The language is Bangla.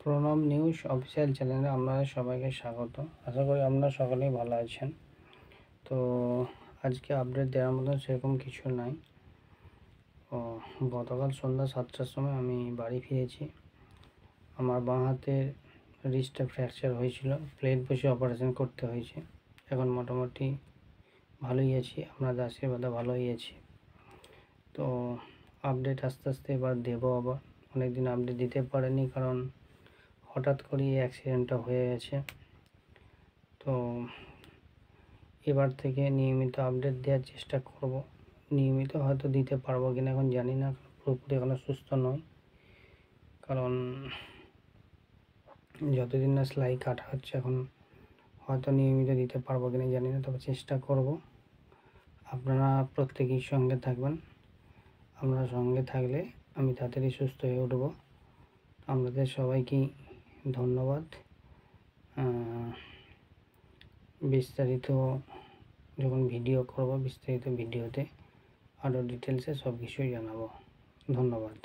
প্রণব নিউজ অফিসিয়াল চ্যানেলে আপনাদের সবাইকে স্বাগত। আশা করি আপনারা সকলেই ভালো আছেন। তো আজকে আপডেট দেওয়ার মতন সেরকম কিছু নাই। গতকাল সন্ধ্যা 7টার সময় আমি বাড়ি ফিরেছি। আমার বাঁ হাতের রিস্টটা ফ্র্যাকচার হয়েছিল, প্লেট বসে অপারেশন করতে হয়েছে। এখন মোটামুটি ভালোই আছি, আপনাদের আশীর্বাদে ভালোই আছি। তো আপডেট আস্তে আস্তে এবার দেবো। আবার অনেকদিন আপডেট দিতে পারেনি, কারণ হঠাৎ করে অ্যাক্সিডেন্টটা হয়ে গেছে। তো এবার থেকে নিয়মিত আপডেট দেওয়ার চেষ্টা করব। নিয়মিত হয়তো দিতে পারবো কিনা এখন জানি না, পুরোপুরি এখনো সুস্থ নয়। কারণ যতদিন না সেলাই কাটা হচ্ছে এখন হয়তো নিয়মিত দিতে পারবো কিনা জানি না, তবে চেষ্টা করব। আপনারা প্রত্যেকেই সঙ্গে থাকবেন। আপনারা সঙ্গে থাকলে আমি তাড়াতাড়ি সুস্থ হয়ে উঠব। আপনাদের সবাইকেই ধন্যবাদ। বিস্তারিত যখন ভিডিও করব, বিস্তারিত ভিডিওতে আরও ডিটেলসে সব কিছুই জানাবো। ধন্যবাদ।